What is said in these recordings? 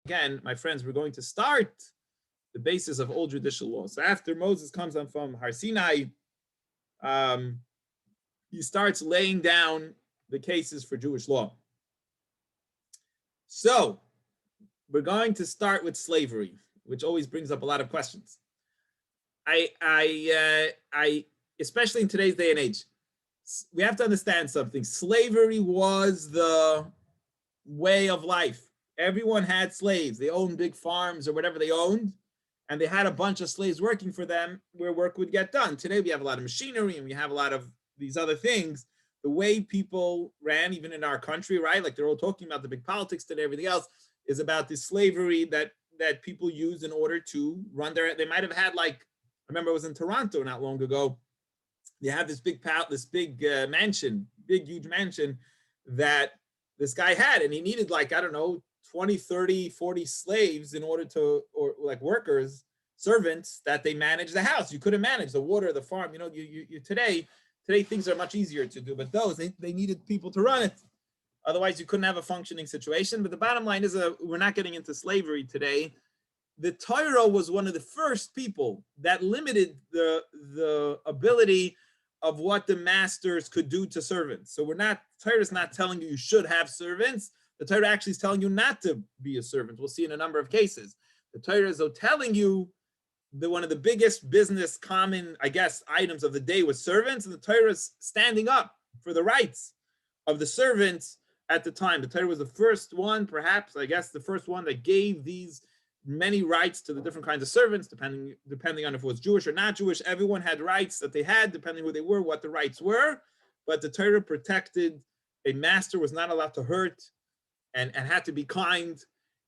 again, my friends, we're going to start the basis of old judicial law. So after Moses comes on from Har Sinai, he starts laying down the cases for Jewish law. So we're going to start with slavery, which always brings up a lot of questions. I especially in today's day and age, we have to understand something. Slavery was the way of life. Everyone had slaves. They owned big farms or whatever they owned, and they had a bunch of slaves working for them where work would get done. Today we have a lot of machinery and we have a lot of these other things. The way people ran, even in our country, right? Like they're all talking about the big politics today, everything else is about this slavery that people use in order to run they might have had, like, I remember I was in Toronto not long ago. They have this big mansion, big, huge mansion that this guy had, and he needed, like, I don't know, 20, 30, 40 slaves in order to, or like workers, servants, that they manage the house. You couldn't manage the water, the farm. You know, you today things are much easier to do, but they needed people to run it. Otherwise, you couldn't have a functioning situation. But the bottom line is, we're not getting into slavery today. The Torah was one of the first people that limited the ability of what the masters could do to servants. So Torah is not telling you should have servants. The Torah actually is telling you not to be a servant. We'll see in a number of cases. The Torah is telling you that one of the biggest business common, I guess, items of the day was servants, and the Torah is standing up for the rights of the servants at the time. The Torah was the first one, perhaps, I guess, the first one that gave these many rights to the different kinds of servants, depending on if it was Jewish or not Jewish. Everyone had rights that they had, depending who they were, what the rights were. But the Torah protected, a master was not allowed to hurt and had to be kind.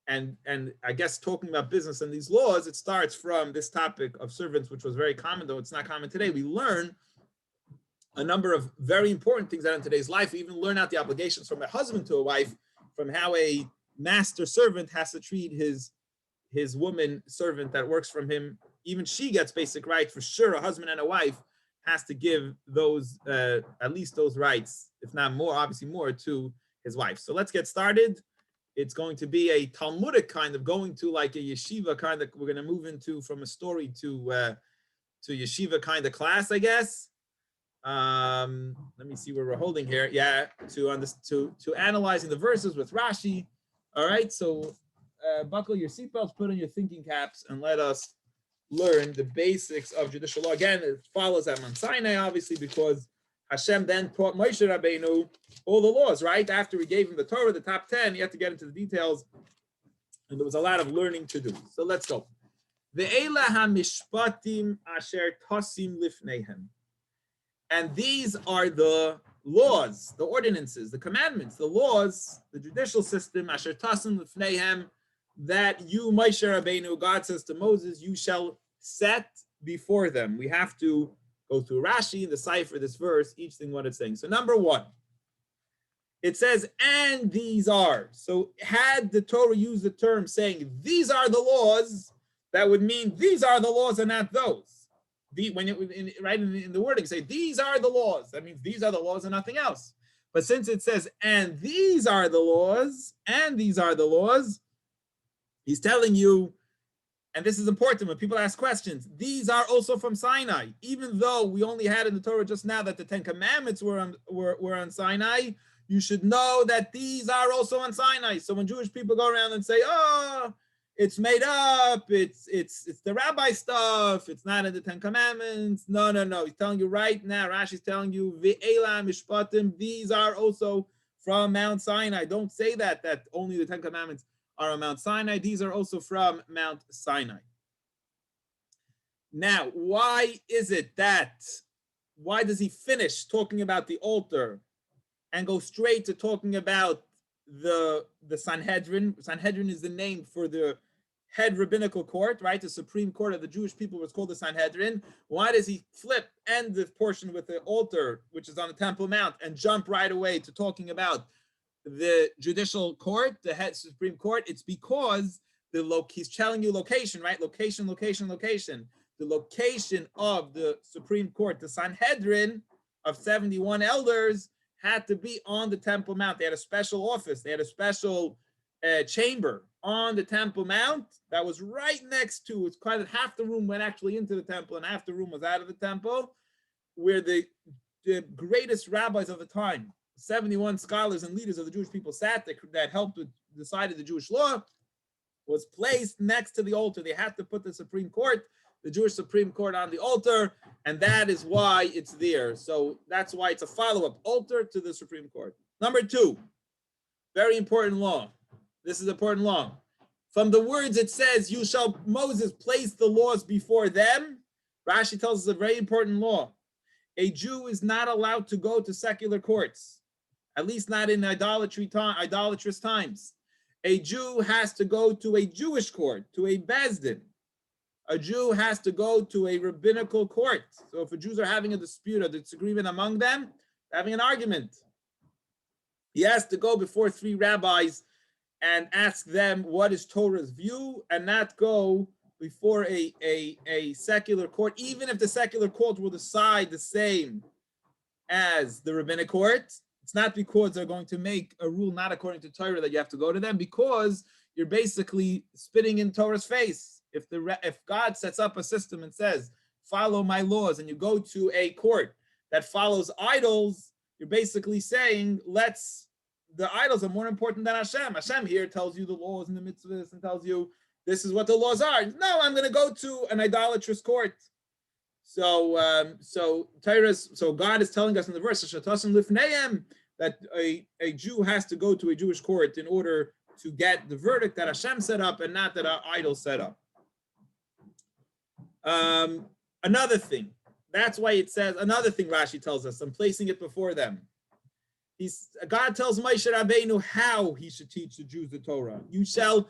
And I guess talking about business and these laws, it starts from this topic of servants, which was very common, though it's not common today. We learn a number of very important things out in today's life. We even learn out the obligations from a husband to a wife, from how a master servant has to treat his woman servant that works from him. Even she gets basic rights. For sure, a husband and a wife has to give those, at least those rights, if not more, obviously more, to his wife. So let's get started. It's going to be a Talmudic kind of, going to like a yeshiva kind of, we're going to move into from a story to yeshiva kind of class, I guess. Let me see where we're holding here. Yeah, to analyzing the verses with Rashi. All right, so buckle your seatbelts, put on your thinking caps, and let us learn the basics of judicial law. Again, it follows at Mount Sinai, obviously, because Hashem then taught Moshe Rabbeinu all the laws, right? After he gave him the Torah, the top 10, he had to get into the details, and there was a lot of learning to do. So let's go. Ve'ela hamishpatim asher tosim lifneihem. And these are the laws, the ordinances, the commandments, the laws, the judicial system, asher tosim lifneihem, that you, Moshe Rabbeinu, God says to Moses, you shall set before them. We have to go through Rashi, decipher this verse, each thing what it's saying. So number one, it says, and these are. So had the Torah used the term saying, these are the laws, that would mean these are the laws and not those. When in the wording, say, these are the laws. That means these are the laws and nothing else. But since it says, and these are the laws, and these are the laws, he's telling you, and this is important when people ask questions, these are also from Sinai. Even though we only had in the Torah just now that the Ten Commandments were on Sinai, you should know that these are also on Sinai. So when Jewish people go around and say, oh, it's made up, it's the rabbi stuff, it's not in the Ten Commandments. No. He's telling you right now, Rashi's telling you, Ve'ela mishpatim, these are also from Mount Sinai. Don't say that only the Ten Commandments are on Mount Sinai. These are also from Mount Sinai. Now, why does he finish talking about the altar and go straight to talking about the Sanhedrin? Sanhedrin is the name for the head rabbinical court, right? The Supreme Court of the Jewish people was called the Sanhedrin. Why does he end the portion with the altar, which is on the Temple Mount, and jump right away to talking about the judicial court, the head Supreme Court? It's because he's telling you location, right? Location. The location of the Supreme Court, the Sanhedrin of 71 elders, had to be on the Temple Mount. They had a special office. They had a special chamber on the Temple Mount that was right next to, it's kind of half the room went actually into the temple and half the room was out of the temple, where the greatest rabbis of the time, 71 scholars and leaders of the Jewish people sat that helped with decided the Jewish law, was placed next to the altar. They had to put the Supreme Court, the Jewish Supreme Court, on the altar, and that is why it's there. So that's why it's a follow-up altar to the Supreme Court. Number 2, very important law. This is important law. From the words it says, you shall, Moses place the laws before them. Rashi tells us a very important law. A Jew is not allowed to go to secular courts, at least not in idolatrous times. A Jew has to go to a Jewish court, to a Beis Din. A Jew has to go to a rabbinical court. So if Jews are having a dispute or disagreement among them, having an argument, he has to go before 3 rabbis and ask them what is Torah's view, and not go before a secular court, even if the secular court will decide the same as the rabbinic court. It's not because they're going to make a rule not according to Torah that you have to go to them, because you're basically spitting in Torah's face. If God sets up a system and says, follow my laws, and you go to a court that follows idols, you're basically saying, the idols are more important than Hashem. Hashem here tells you the laws and the mitzvahs and tells you this is what the laws are. No, I'm going to go to an idolatrous court. So God is telling us in the verse that a Jew has to go to a Jewish court in order to get the verdict that Hashem set up and not that our idol set up. Another thing, that's why it says, another thing Rashi tells us, I'm placing it before them. God tells Moshe Rabbeinu how he should teach the Jews the Torah. You shall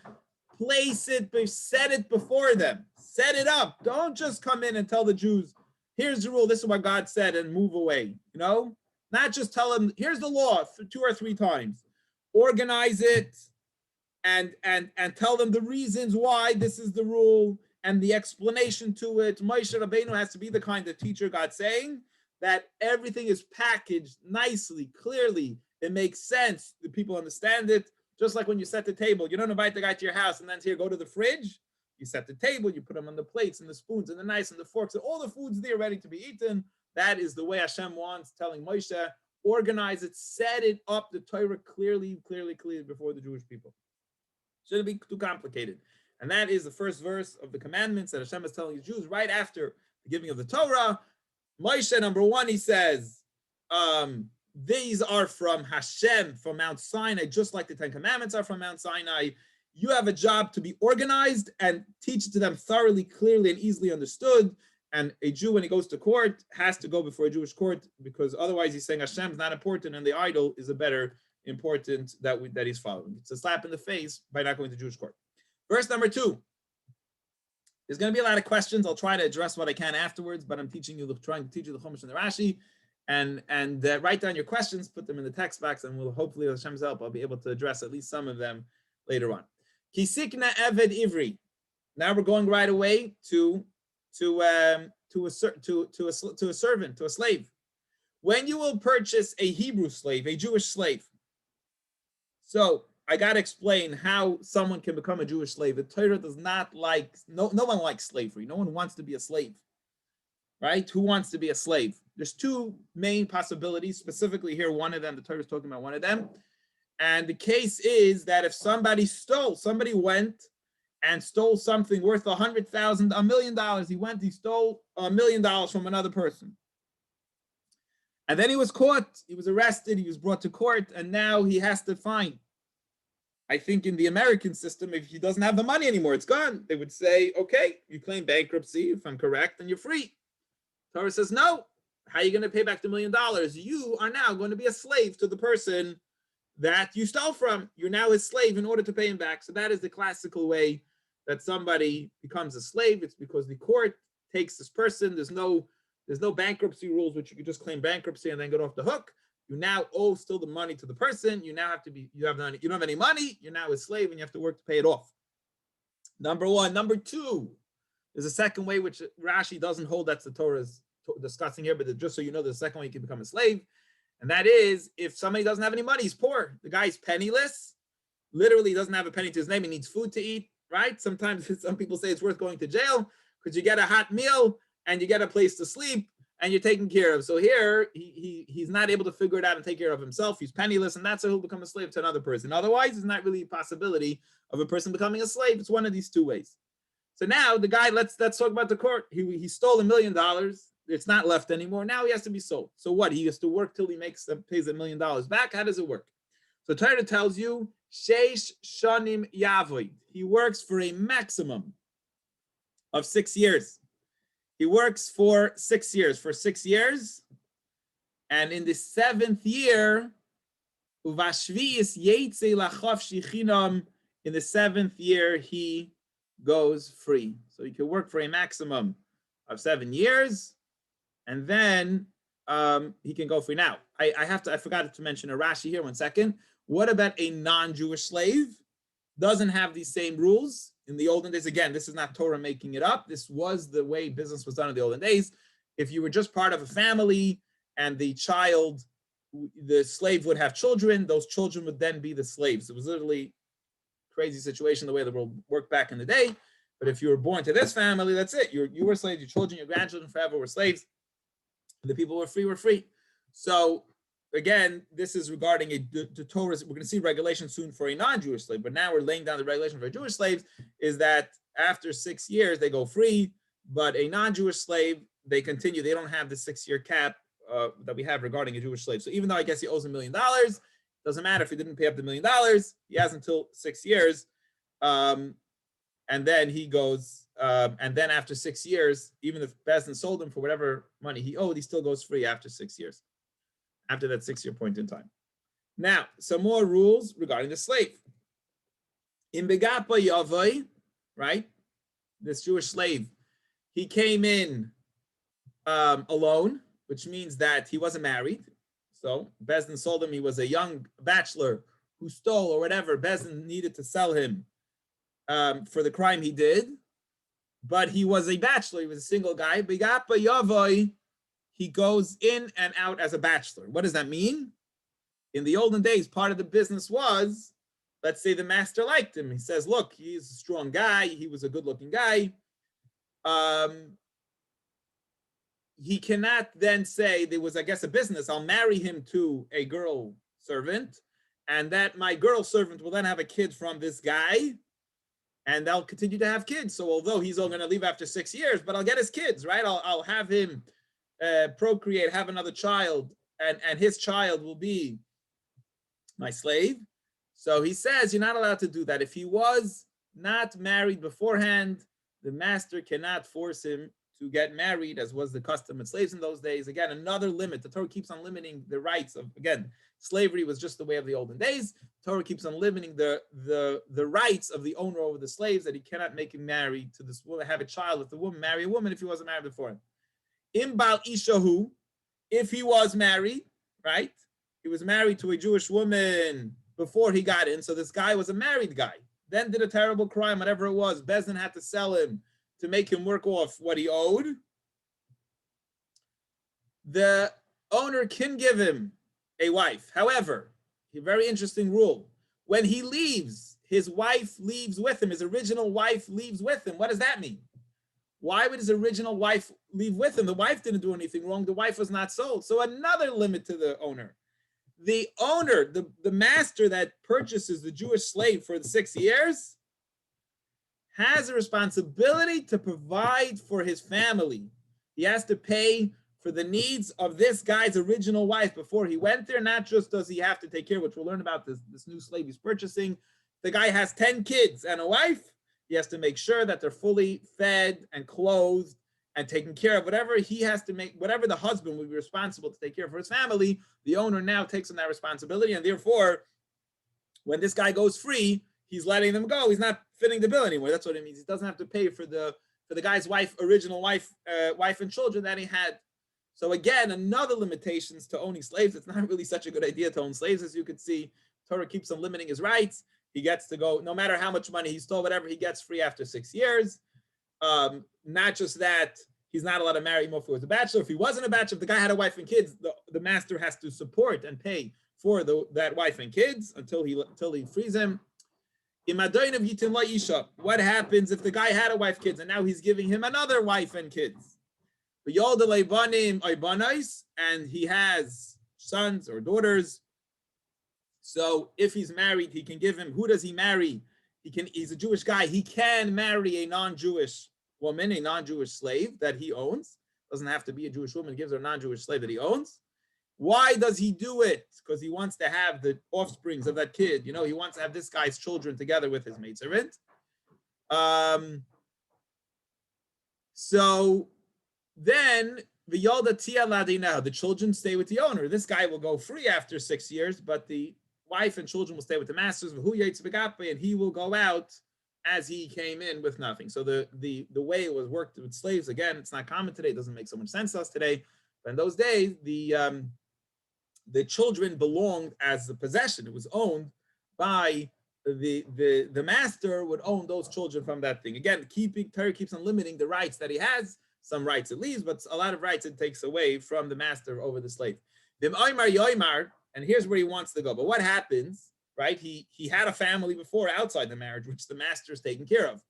place it, set it before them. Set it up. Don't just come in and tell the Jews, here's the rule, this is what God said, and move away. Not just tell them, here's the law 2 or 3 times. Organize it and tell them the reasons why this is the rule and the explanation to it. Moshe Rabbeinu has to be the kind of teacher, God's saying, that everything is packaged nicely, clearly. It makes sense. The people understand it. Just like when you set the table, you don't invite the guy to your house and then say, go to the fridge. You set the table, you put them on the plates and the spoons and the knives and the forks and all the food's there ready to be eaten. That is the way Hashem wants, telling Moshe, organize it, set it up, the Torah clearly before the Jewish people. Shouldn't be too complicated. And that is the first verse of the commandments that Hashem is telling the Jews right after the giving of the Torah. Moshe, number 1, he says, these are from Hashem, from Mount Sinai, just like the 10 Commandments are from Mount Sinai. You have a job to be organized and teach it to them thoroughly, clearly, and easily understood. And a Jew, when he goes to court, has to go before a Jewish court, because otherwise he's saying Hashem's not important and the idol is a better important that he's following. It's a slap in the face by not going to Jewish court. Verse number 2. There's going to be a lot of questions. I'll try to address what I can afterwards, but I'm trying to teach you the Chumash and the Rashi, and write down your questions, put them in the text box, and we'll hopefully, with Hashem's help, I'll be able to address at least some of them later on. Kisikna Eved Ivri. Now we're going right away to a servant, to a slave. When you will purchase a Hebrew slave, a Jewish slave. So I got to explain how someone can become a Jewish slave. The Torah does not like, no one likes slavery. No one wants to be a slave, right? Who wants to be a slave? There's 2 main possibilities, specifically here, one of them, the Torah is talking about one of them. And the case is that if somebody went and stole something worth $100,000, $1 million, he stole $1 million from another person. And then he was caught, he was arrested, he was brought to court, and now he has to fine. I think in the American system, if he doesn't have the money anymore, it's gone. They would say, okay, you claim bankruptcy, if I'm correct, then you're free. Torah says, no, how are you going to pay back the $1 million? You are now going to be a slave to the person that you stole from. You're now his slave in order to pay him back. So that is the classical way that somebody becomes a slave. It's because the court takes this person. There's no bankruptcy rules, which you could just claim bankruptcy and then get off the hook. You now owe still the money to the person. You now you don't have any money. You're now a slave and you have to work to pay it off. Number 1. Number 2, there's a second way, which Rashi doesn't hold, that's the Torah's discussing here, but just so you know, the second way you can become a slave. And that is, if somebody doesn't have any money, he's poor. The guy's penniless. literally doesn't have a penny to his name. He needs food to eat, right? Sometimes some people say it's worth going to jail because you get a hot meal and you get a place to sleep and you're taken care of. So here, he's not able to figure it out and take care of himself. He's penniless, and that's how he'll become a slave to another person. Otherwise, it's not really a possibility of a person becoming a slave. It's one of these two ways. So now the guy, let's talk about the court. He stole $1 million. It's not left anymore. Now he has to be sold. So what? He has to work till he pays $1 million back. How does it work? So Torah tells you, Sheish Shanim Yavoid. He works for a maximum of 6 years. He works for 6 years. For 6 years, and in the 7th year, Uvashviis Yetze Lachav Shichinam. In the 7th year, he goes free. So he can work for a maximum of 7 years, and then he can go free. Now, I forgot to mention a Rashi here. 1 second. What about a non-Jewish slave? Doesn't have these same rules. In the olden days, again, this is not Torah making it up. This was the way business was done in the olden days. If you were just part of a family and the slave would have children, those children would then be the slaves. It was literally a crazy situation, the way the world worked back in the day. But if you were born to this family, that's it. You were slaves, your children, your grandchildren forever were slaves. The people were free. So again, this is regarding the Torah. We're going to see regulation soon for a non-Jewish slave, but now we're laying down the regulation for Jewish slaves is that after 6 years, they go free, but a non-Jewish slave, they continue. They don't have the 6-year cap that we have regarding a Jewish slave. So even though I guess he owes $1 million, doesn't matter if he didn't pay up the $1 million, he has until 6 years. And then he goes, and then after 6 years, even if Bezdin sold him for whatever money he owed, he still goes free after 6 years. After that 6-year point in time. Now, some more rules regarding the slave. In Begapa Yavai, right? This Jewish slave, he came in alone, which means that he wasn't married. So Bezdin sold him. He was a young bachelor who stole or whatever. Bezdin needed to sell him for the crime he did. But he was a bachelor. He was a single guy. Begapa Yavai, he goes in and out as a bachelor. What does that mean? In the olden days, part of the business was, let's say the master liked him. He says, look, he's a strong guy. He was a good-looking guy. He cannot then say there was, I guess, a business. I'll marry him to a girl servant, and that my girl servant will then have a kid from this guy, and they'll continue to have kids. So although he's all going to leave after 6 years, but I'll get his kids, right? I'll have him procreate, have another child, and his child will be my slave. So he says you're not allowed to do that. If he was not married beforehand, the master cannot force him to get married, as was the custom with slaves in those days. Again, another limit. The Torah keeps on limiting the rights of, again, slavery was just the way of the olden days. The Torah keeps on limiting the rights of the owner over the slaves, that he cannot make him marry to this woman, have a child with the woman, marry a woman if he wasn't married before. Imbal Ishahu, if he was married, right? He was married to a Jewish woman before he got in. So this guy was a married guy, then did a terrible crime, whatever it was. Bezdin had to sell him to make him work off what he owed. The owner can give him a wife. However, a very interesting rule. When he leaves, his wife leaves with him. His original wife leaves with him. What does that mean? Why would his original wife leave with him? The wife didn't do anything wrong. The wife was not sold. So another limit to the owner. The owner, the master that purchases the Jewish slave for the 6 years, has a responsibility to provide for his family. He has to pay for the needs of this guy's original wife before he went there. Not just does he have to take care, which we'll learn about this new slave he's purchasing. The guy has 10 kids and a wife. He has to make sure that they're fully fed and clothed and taken care of. Whatever he has to make, whatever the husband would be responsible to take care of for his family, the owner now takes on that responsibility. And therefore, when this guy goes free, he's letting them go. He's not fitting the bill anymore. That's what it means. He doesn't have to pay for the guy's original wife and children that he had. So again, another limitations to owning slaves. It's not really such a good idea to own slaves, as you could see. Torah keeps on limiting his rights. He gets to go, no matter how much money he stole, whatever, he gets free after 6 years. Not just that, he's not allowed to marry him if he was a bachelor. If he wasn't a bachelor, if the guy had a wife and kids, the master has to support and pay for that wife and kids until he frees him. What happens if the guy had a wife, kids, and now he's giving him another wife and kids? And he has sons or daughters. So if he's married, he can give him. Who does he marry? He's a Jewish guy. He can marry a non-Jewish woman, a non-Jewish slave that he owns. Doesn't have to be a Jewish woman. He gives her a non-Jewish slave that he owns. Why does he do it? Because he wants to have the offsprings of that kid. You know, he wants to have this guy's children together with his maidservant. So then the children stay with the owner. This guy will go free after 6 years, but the wife and children will stay with the masters, and he will go out as he came in with nothing. So the way it was worked with slaves, again, it's not common today. It doesn't make so much sense to us today. But in those days, the children belonged as a possession. It was owned by the master would own those children from that thing. Again, Torah keeps on limiting the rights that he has. Some rights it leaves, but a lot of rights it takes away from the master over the slave. And here's where he wants to go. But what happens, right? He had a family before outside the marriage, which the master is taking care of.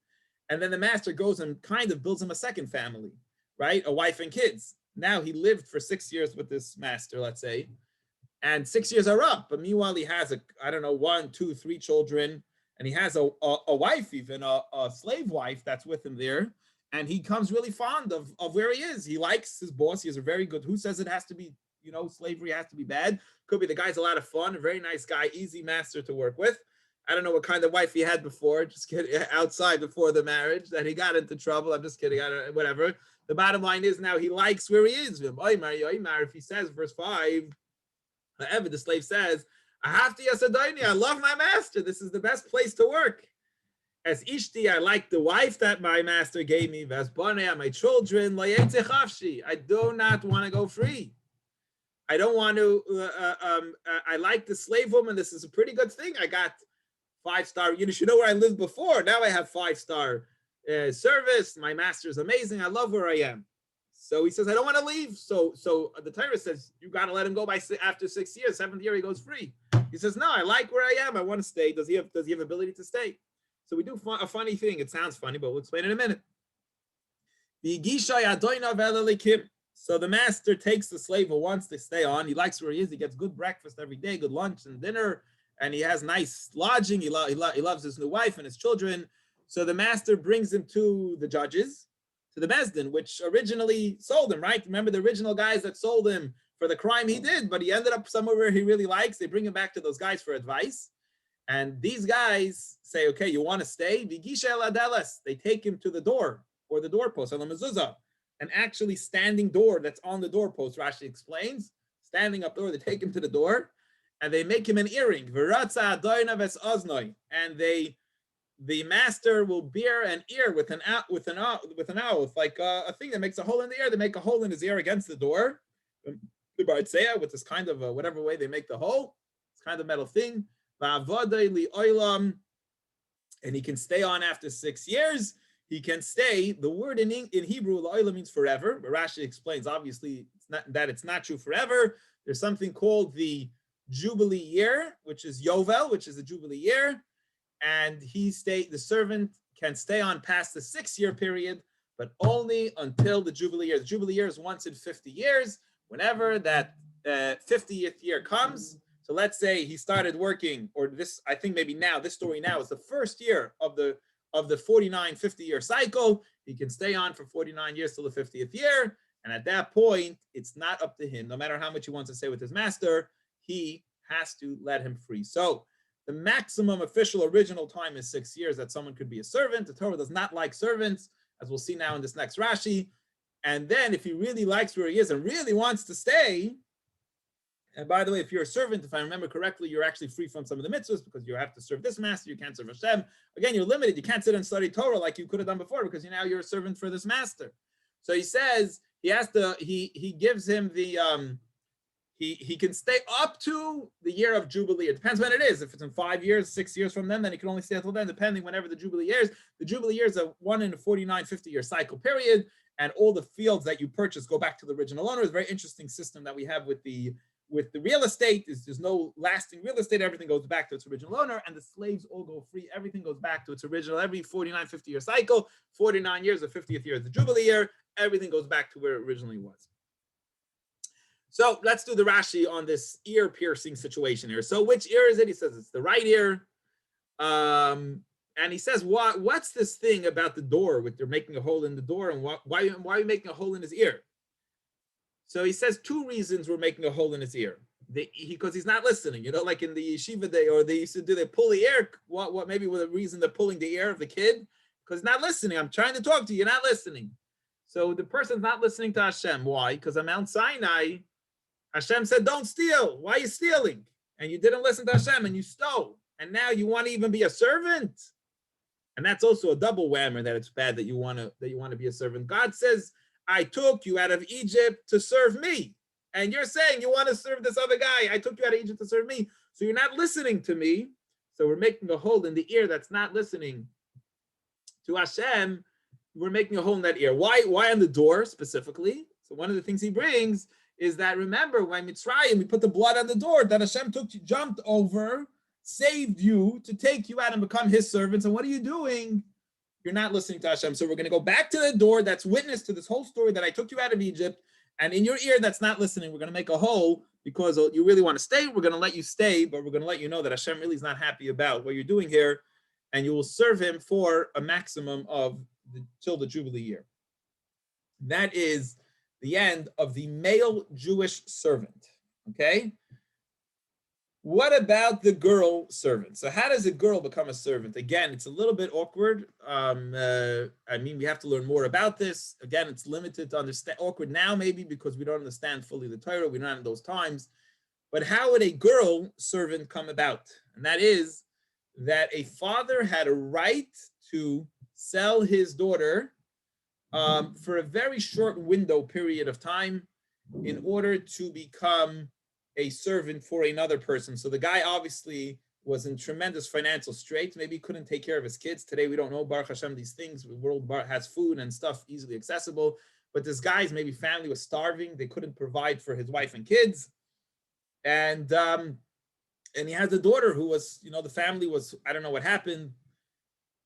And then the master goes and kind of builds him a second family, right? A wife and kids. Now he lived for 6 years with this master, let's say, and 6 years are up. But meanwhile, he has 1, 2, 3 children, and he has a wife, even a slave wife that's with him there. And he comes really fond of where he is. He likes his boss. He has a very good, who says it has to be, slavery has to be bad? Could be the guy's a lot of fun, a very nice guy, easy master to work with. I don't know what kind of wife he had before, just kidding, outside before the marriage, that he got into trouble. I'm just kidding, whatever. The bottom line is now he likes where he is. If he says, verse 5, however, the slave says, I love my master. This is the best place to work. As Ishti, I like the wife that my master gave me. Vasbonea, my children. I do not want to go free. I don't want to. I like the slave woman. This is a pretty good thing. I got 5-star. You should know where I lived before. Now I have 5-star service. My master is amazing. I love where I am. So he says, I don't want to leave. So the Torah says you got to let him go after 6 years. 7th year he goes free. He says, no, I like where I am. I want to stay. Does he have ability to stay? So we do a funny thing. It sounds funny, but we'll explain in a minute. So the master takes the slave who wants to stay on. He likes where he is. He gets good breakfast every day, good lunch and dinner, and he has nice lodging. He loves his new wife and his children. So the master brings him to the judges, to the Beis Din, which originally sold him, right? Remember the original guys that sold him for the crime he did, but he ended up somewhere where he really likes. They bring him back to those guys for advice. And these guys say, okay, you want to stay? They take him to the door or the doorpost, an actually standing door that's on the doorpost. Rashi explains, standing up door. They take him to the door, and they make him an earring. And the master will bear an ear with an owl, with like a thing that makes a hole in the ear. They make a hole in his ear against the door. The Bartzea, with this kind of whatever way they make the hole, it's kind of metal thing. And he can stay on after 6 years. He can stay. The word in Hebrew, la'olam, means forever. But Rashi explains, obviously, it's not true forever. There's something called the Jubilee year, which is Yovel, which is the Jubilee year. And the servant can stay on past the 6-year period, but only until the Jubilee year. The Jubilee year is once in 50 years. Whenever that 50th year comes, so let's say he started working, or this, I think maybe now, this story now is the first year of the 50-year cycle. He can stay on for 49 years till the 50th year. And at that point, it's not up to him. No matter how much he wants to stay with his master, he has to let him free. So the maximum official original time is 6 years that someone could be a servant. The Torah does not like servants, as we'll see now in this next Rashi. And then if he really likes where he is and really wants to stay, and by the way, if you're a servant, if I remember correctly, you're actually free from some of the mitzvahs because you have to serve this master, you can't serve Hashem. Again, you're limited. You can't sit and study Torah like you could have done before because now you're a servant for this master. So he says he gives him the he can stay up to the year of Jubilee. It depends when it is. If it's in 5 years, 6 years from then he can only stay until then, depending whenever the Jubilee year is. The Jubilee year is a 1 in a 49, 50-year cycle period, and all the fields that you purchase go back to the original owner. It's a very interesting system that we have with the with the real estate, there's no lasting real estate. Everything goes back to its original owner, and the slaves all go free. Everything goes back to its original. Every 49, 50-year cycle, 49 years, the 50th year is the Jubilee year. Everything goes back to where it originally was. So let's do the Rashi on this ear piercing situation here. So which ear is it? He says it's the right ear. And he says, what's this thing about the door with they're making a hole in the door, and why are you making a hole in his ear? So he says 2 reasons we're making a hole in his ear. Because he's not listening, like in the yeshiva day, or they used to do, they pull the ear. What maybe with a reason they're pulling the ear of the kid? Because he's not listening. I'm trying to talk to you, you're not listening. So the person's not listening to Hashem. Why? Because on Mount Sinai, Hashem said, don't steal. Why are you stealing? And you didn't listen to Hashem and you stole. And now you want to even be a servant? And that's also a double whammer, that it's bad that you want to be a servant. God says, I took you out of Egypt to serve me. And you're saying you want to serve this other guy. I took you out of Egypt to serve me. So you're not listening to me. So we're making a hole in the ear that's not listening to Hashem. We're making a hole in that ear. Why on the door specifically? So one of the things he brings is that, remember, when Mitzrayim, we put the blood on the door, that Hashem jumped over, saved you to take you out and become his servants. And what are you doing? You're not listening to Hashem. So we're going to go back to the door that's witness to this whole story, that I took you out of Egypt, and in your ear that's not listening, we're going to make a hole because you really want to stay. We're going to let you stay, but we're going to let you know that Hashem really is not happy about what you're doing here, and you will serve him for a maximum of till the Jubilee year. That is the end of the male Jewish servant. Okay? What about the girl servant? So how does a girl become a servant? Again, it's a little bit awkward. We have to learn more about this. Again, it's limited to understand. Awkward now, maybe, because we don't understand fully the Torah. We're not in those times. But how would a girl servant come about? And that is that a father had a right to sell his daughter for a very short window period of time in order to become a servant for another person. So the guy obviously was in tremendous financial straits. Maybe he couldn't take care of his kids. Today we don't know, Baruch Hashem, these things. The world has food and stuff easily accessible. But this guy's maybe family was starving. They couldn't provide for his wife and kids. And he has a daughter who was, the family was, I don't know what happened.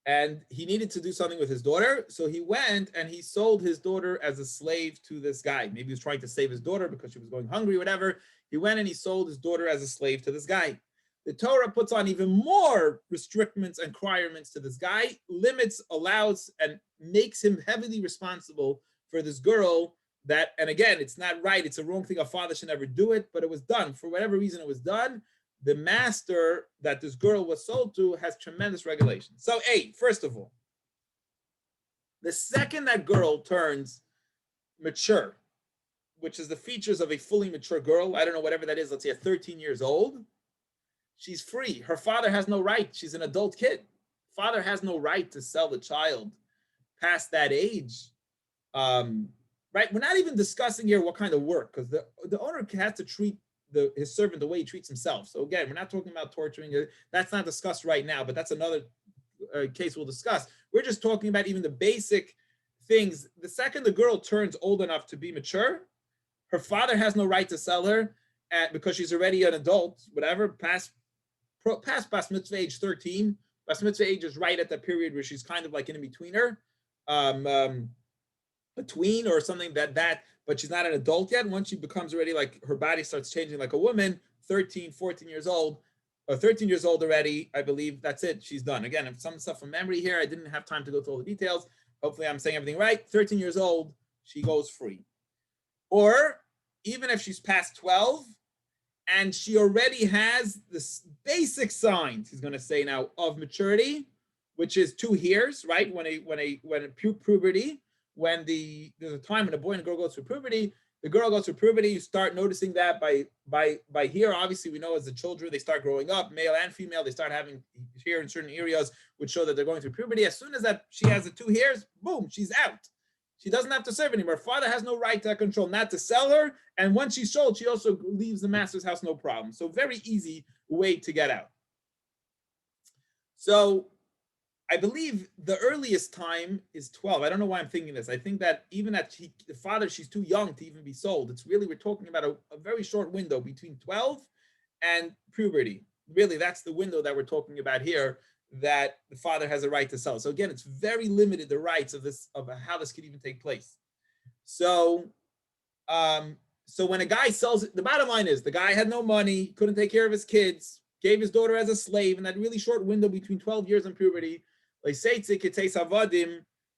And he needed to do something with his daughter. So he went and he sold his daughter as a slave to this guy. Maybe he was trying to save his daughter because she was going hungry, whatever. He went and he sold his daughter as a slave to this guy. The Torah puts on even more restrictions and requirements to this guy, limits, allows, and makes him heavily responsible for this girl that, and again, it's not right. It's a wrong thing. A father should never do it, but it was done. For whatever reason it was done, the master that this girl was sold to has tremendous regulations. So, first of all, the second that girl turns mature, which is the features of a fully mature girl, I don't know, whatever that is, let's say at 13 years old, she's free. Her father has no right. She's an adult kid. Father has no right to sell the child past that age. Right? We're not even discussing here what kind of work, because the owner has to treat his servant the way he treats himself. So again, we're not talking about torturing. That's not discussed right now, but that's another case we'll discuss. We're just talking about even the basic things. The second the girl turns old enough to be mature, her father has no right to sell her because she's already an adult, whatever, past Bas Mitzvah age 13. Bas Mitzvah age is right at that period where she's kind of like in betweener, a tween or something but she's not an adult yet. Once she becomes already, like, her body starts changing like a woman, 13, 14 years old, or 13 years old already, I believe, that's it. She's done. Again, some stuff from memory here. I didn't have time to go through all the details. Hopefully I'm saying everything right. 13 years old, she goes free. Or even if she's past 12 and she already has this basic signs, he's going to say now, of maturity, which is 2 years, right? When puberty, there's a time when a boy and a girl goes through puberty, the girl goes through puberty, you start noticing that by here. Obviously, we know as the children, they start growing up, male and female, they start having hair in certain areas, which show that they're going through puberty. As soon as that she has the 2 hairs, boom, she's out. She doesn't have to serve anymore. Father has no right to control, not to sell her. And once she's sold, she also leaves the master's house, no problem. So very easy way to get out. So I believe the earliest time is 12. I don't know why I'm thinking this. I think that even at the father, she's too young to even be sold. It's really, we're talking about a very short window between 12 and puberty. Really, that's the window that we're talking about here, that the father has a right to sell. So again, it's very limited, the rights of this, of how this could even take place. So so when a guy sells it, the bottom line is the guy had no money, couldn't take care of his kids, gave his daughter as a slave in that really short window between 12 years and puberty.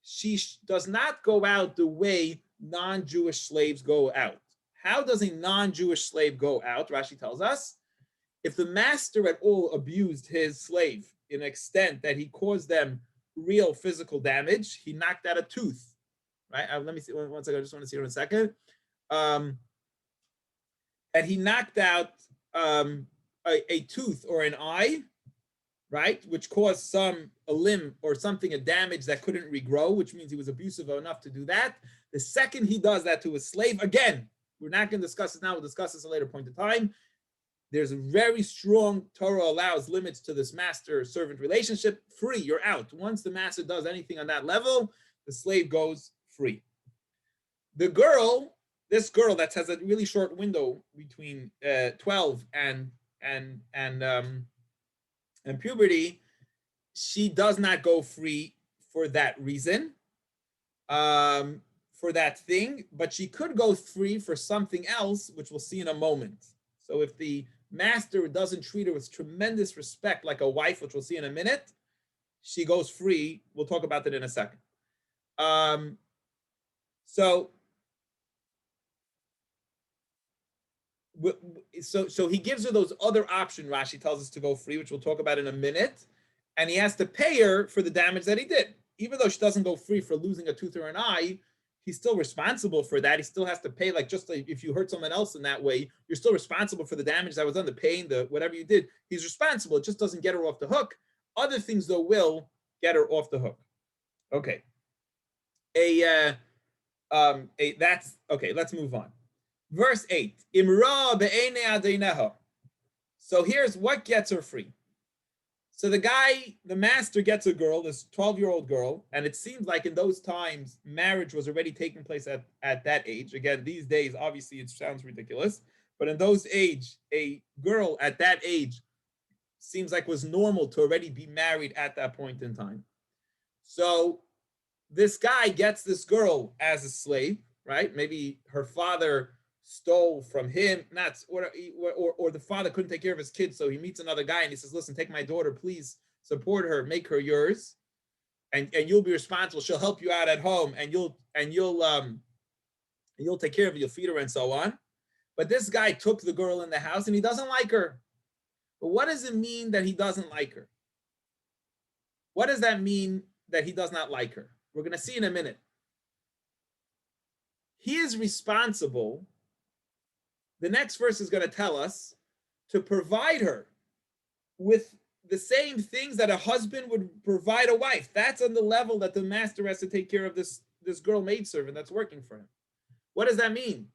She does not go out the way non-Jewish slaves go out. How does a non-Jewish slave go out? Rashi tells us, if the master at all abused his slave in an extent that he caused them real physical damage, he knocked out a tooth, right? Let me see one second. I just want to see it in a second. And he knocked out a tooth or an eye, right, which caused a limb or something, a damage that couldn't regrow, which means he was abusive enough to do that. The second he does that to a slave, again, we're not going to discuss this now, we'll discuss this at a later point in time. There's a very strong, Torah allows limits to this master-servant relationship. Free, you're out. Once the master does anything on that level, the slave goes free. The girl, this girl that has a really short window between 12 and puberty, she does not go free for that reason, for that thing, but she could go free for something else, which we'll see in a moment. So if the master doesn't treat her with tremendous respect, like a wife, which we'll see in a minute, she goes free. We'll talk about that in a second. So he gives her those other options. Rashi tells us to go free, which we'll talk about in a minute, and he has to pay her for the damage that he did. Even though she doesn't go free for losing a tooth or an eye, he's still responsible for that. He still has to pay, like just like if you hurt someone else in that way, you're still responsible for the damage that was done, the pain, the whatever you did. He's responsible. It just doesn't get her off the hook. Other things, though, will get her off the hook. Okay. That's okay. Let's move on. Verse 8. Imra be'ene adeineha. So here's what gets her free. So the master gets a girl, this 12-year-old girl, and it seems like in those times, marriage was already taking place at that age. Again, these days, obviously, it sounds ridiculous, but in those age, a girl at that age seems like was normal to already be married at that point in time. So this guy gets this girl as a slave, right? Maybe her father stole from him, or the father couldn't take care of his kids, so he meets another guy and he says, listen, take my daughter, please support her, make her yours, and you'll be responsible. She'll help you out at home, and you'll take care of her, you'll feed her, and so on. But this guy took the girl in the house and he doesn't like her. But what does it mean that he doesn't like her? What does that mean that he does not like her? We're going to see in a minute. He is responsible, the next verse is going to tell us, to provide her with the same things that a husband would provide a wife. That's on the level that the master has to take care of this girl maidservant that's working for him. What does that mean?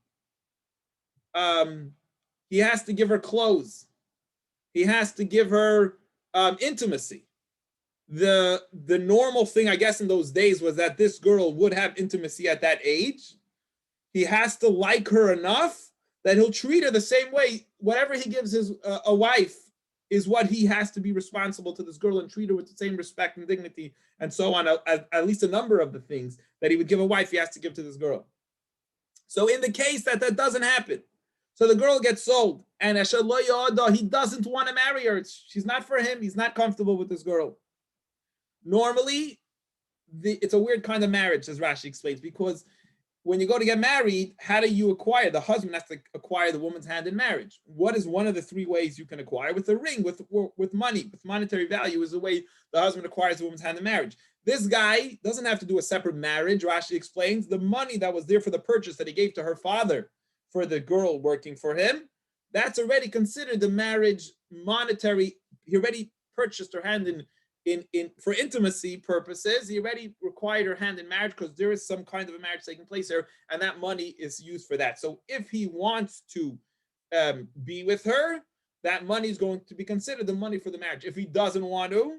He has to give her clothes. He has to give her intimacy. The normal thing, I guess, in those days was that this girl would have intimacy at that age. He has to like her enough that he'll treat her the same way. Whatever he gives a wife is what he has to be responsible to this girl and treat her with the same respect and dignity and so on. At least a number of the things that he would give a wife, he has to give to this girl. So in the case that doesn't happen, so the girl gets sold, and he doesn't want to marry her. She's not for him. He's not comfortable with this girl. Normally, it's a weird kind of marriage, as Rashi explains, because when you go to get married, how do you acquire? The husband has to acquire the woman's hand in marriage. What is one of the three ways you can acquire? With a ring, with money, with monetary value is the way the husband acquires the woman's hand in marriage. This guy doesn't have to do a separate marriage. Rashi explains the money that was there for the purchase that he gave to her father for the girl working for him, that's already considered the marriage monetary. He already purchased her hand in for intimacy purposes. He already required her hand in marriage because there is some kind of a marriage taking place there, and that money is used for that. So if he wants to be with her, that money is going to be considered the money for the marriage. If he doesn't want to,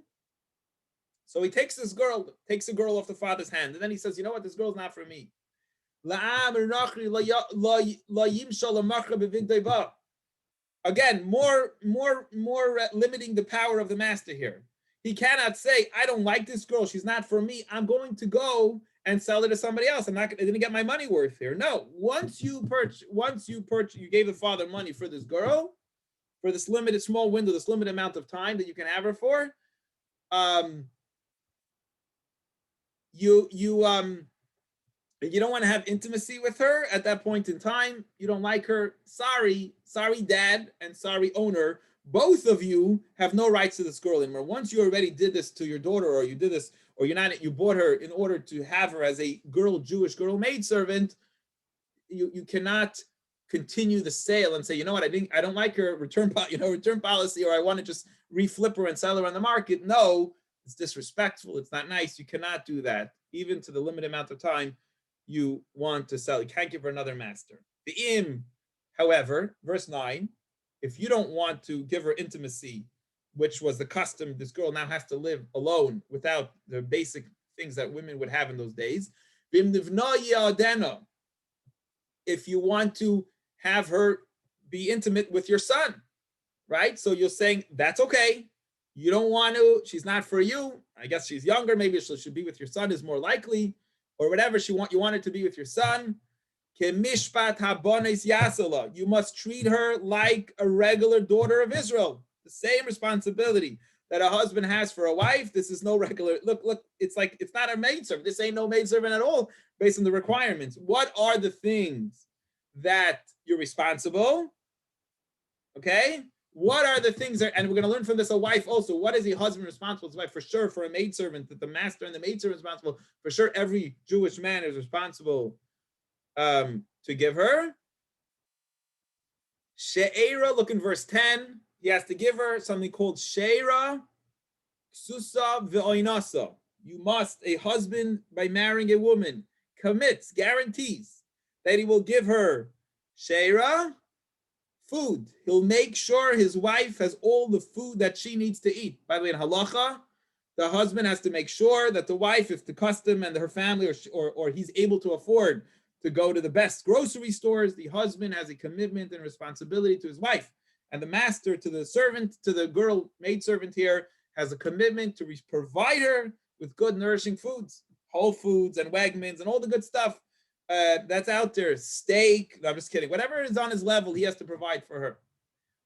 So he takes a girl off the father's hand, and then he says, you know what, this girl's not for me. Again, more limiting the power of the master here. He cannot say, I don't like this girl, she's not for me, I'm going to go and sell it to somebody else. I'm not going to get my money worth here. No, once you gave the father money for this girl, for this limited small window, this limited amount of time that you can have her for, you don't want to have intimacy with her at that point in time. You don't like her. Sorry, dad, and sorry, owner. Both of you have no rights to this girl anymore. Once you already did this to your daughter, or you did this, or you bought her in order to have her as a Jewish girl maidservant, you cannot continue the sale and say, you know what, I don't like her, return policy, or I want to just reflip her and sell her on the market. No, it's disrespectful. It's not nice. You cannot do that, even to the limited amount of time you want to sell. You can't give her another master. The however, verse 9, if you don't want to give her intimacy, which was the custom, this girl now has to live alone without the basic things that women would have in those days. If you want to have her be intimate with your son, right? So you're saying, that's okay. You don't want to, she's not for you. I guess she's younger. Maybe she should be with your son is more likely, or whatever you want it to be with your son. You must treat her like a regular daughter of Israel. The same responsibility that a husband has for a wife. This is no regular, look, it's not a maidservant. This ain't no maidservant at all based on the requirements. What are the things that you're responsible? Okay? What are the things that, and we're going to learn from this a wife also. What is a husband responsible to wife? For sure, for a maidservant, that the master and the maidservant is responsible. For sure, every Jewish man is responsible to give her. She'era, look in verse 10. He has to give her something called she'era, ksusa ve'oinasa. You must, a husband, by marrying a woman, commits, guarantees that he will give her she'era, food. He'll make sure his wife has all the food that she needs to eat. By the way, in halacha, the husband has to make sure that the wife, if the custom and her family or he's able to afford to go to the best grocery stores, the husband has a commitment and responsibility to his wife. And the master, to the servant, to the girl maidservant here, has a commitment to provide her with good, nourishing foods, Whole Foods and Wegmans and all the good stuff that's out there. Steak, no, I'm just kidding. Whatever is on his level, he has to provide for her.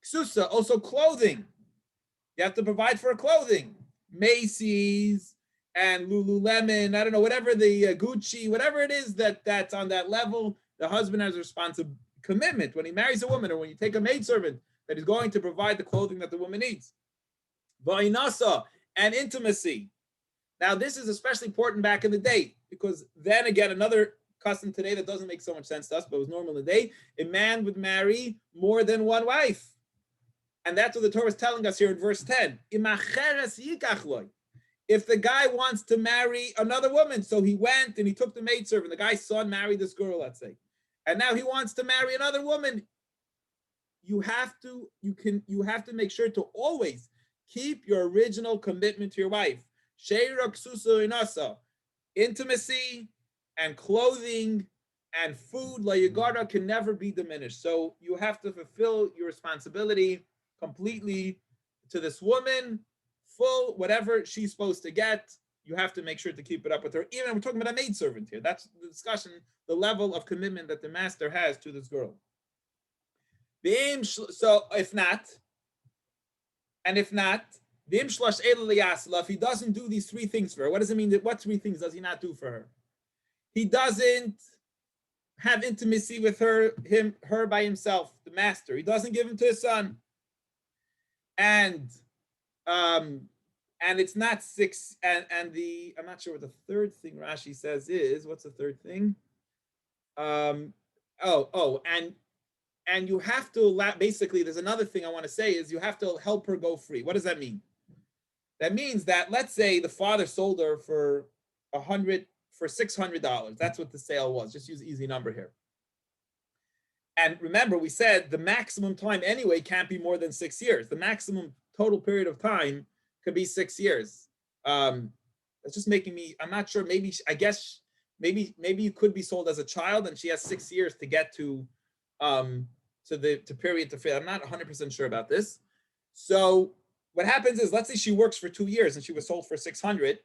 Ksusa, also clothing. You have to provide for her clothing. Macy's and Lululemon, I don't know, whatever the Gucci, whatever it is that's on that level, the husband has a responsible commitment when he marries a woman or when you take a maidservant that is going to provide the clothing that the woman needs. Va'inasa, and intimacy. Now, this is especially important back in the day, because then again, another custom today that doesn't make so much sense to us, but was normal in the day, a man would marry more than one wife. And that's what the Torah is telling us here in verse 10. If the guy wants to marry another woman, so he went and he took the maidservant, the guy's son married this girl, let's say, and now he wants to marry another woman, you have to make sure to always keep your original commitment to your wife. Intimacy and clothing and food, la yagara, can never be diminished. So you have to fulfill your responsibility completely to this woman, full, whatever she's supposed to get, you have to make sure to keep it up with her. Even we're talking about a maidservant here. That's the discussion, the level of commitment that the master has to this girl. So if not, if he doesn't do these three things for her, what does it mean? What three things does he not do for her? He doesn't have intimacy with her by himself, the master. He doesn't give him to his son. And it's not six, and I'm not sure what the third thing Rashi says is. What's the third thing? And you have to allow, basically, there's another thing I want to say is you have to help her go free. What does that mean? That means that, let's say the father sold her for $600. That's what the sale was. Just use an easy number here. And remember, we said the maximum time anyway can't be more than 6 years. The maximum total period of time could be 6 years. That's just making me, I'm not sure, maybe, I guess, maybe you could be sold as a child and she has 6 years to get to period to fit. I'm not 100% sure about this. So what happens is, let's say she works for 2 years and she was sold for 600.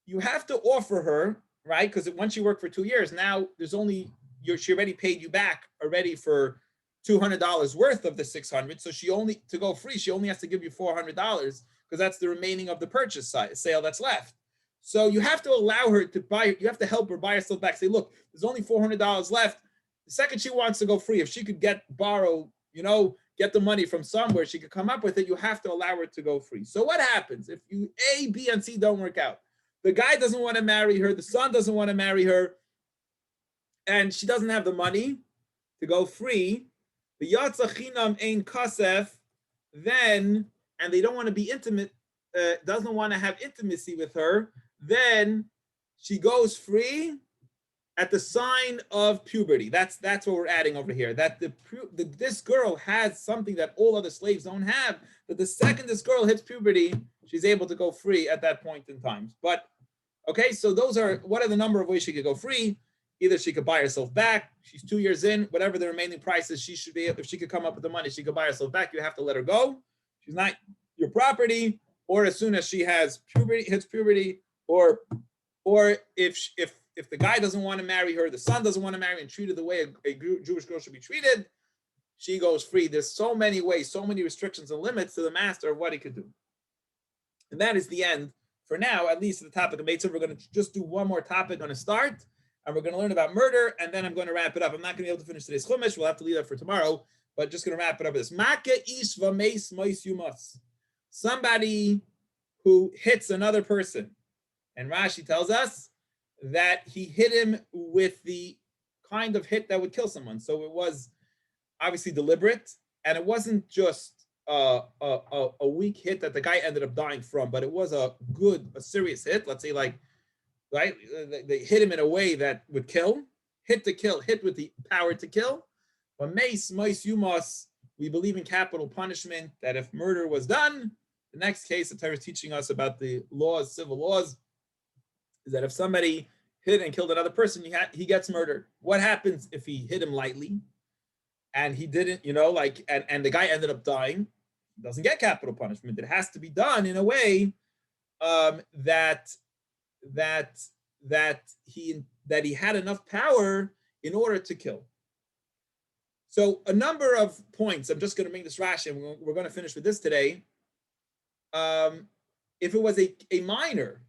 You have to offer her, right? Because once you work for 2 years, now there's only, she already paid you back already for $200 worth of the 600. So she only, to go free, she only has to give you $400 because that's the remaining of the purchase sale that's left. So you have to allow her to buy, you have to help her buy herself back. Say, look, there's only $400 left. The second she wants to go free, if she could borrow, get the money from somewhere, she could come up with it, you have to allow her to go free. So what happens if you A, B, and C don't work out? The guy doesn't want to marry her, the son doesn't want to marry her, and she doesn't have the money to go free. The yatsa chinam ein kasef, then, and they don't want to be intimate, doesn't want to have intimacy with her, then she goes free at the sign of puberty. That's what we're adding over here. That this girl has something that all other slaves don't have. That the second this girl hits puberty, she's able to go free at that point in time. But okay, so what are the number of ways she could go free? Either she could buy herself back. She's 2 years in. Whatever the remaining price is, she should be. If she could come up with the money, she could buy herself back. You have to let her go. She's not your property. Or as soon as she hits puberty, or if the guy doesn't want to marry her, the son doesn't want to marry and treat her the way a Jewish girl should be treated, she goes free. There's so many ways, so many restrictions and limits to the master of what he could do. And that is the end for now, at least the topic of Meitzah. We're going to just do one more topic on a start, and we're going to learn about murder, and then I'm going to wrap it up. I'm not going to be able to finish today's Chumash. We'll have to leave that for tomorrow, but just going to wrap it up with this. Maka ish v'meis mois yumas. Somebody who hits another person. And Rashi tells us that he hit him with the kind of hit that would kill someone. So it was obviously deliberate, and it wasn't just a weak hit that the guy ended up dying from, but it was a serious hit. Let's say, like, right, they hit him in a way that would kill, hit to kill, hit with the power to kill. But mois yumas, we believe in capital punishment, that if murder was done, the next case the Torah is teaching us about the laws, civil laws, is that if somebody hit and killed another person, he gets murdered. What happens if he hit him lightly and he didn't, and the guy ended up dying? He doesn't get capital punishment. It has to be done in a way that he had enough power in order to kill. So a number of points. I'm just going to make this Rashi, and we're going to finish with this today. If it was a minor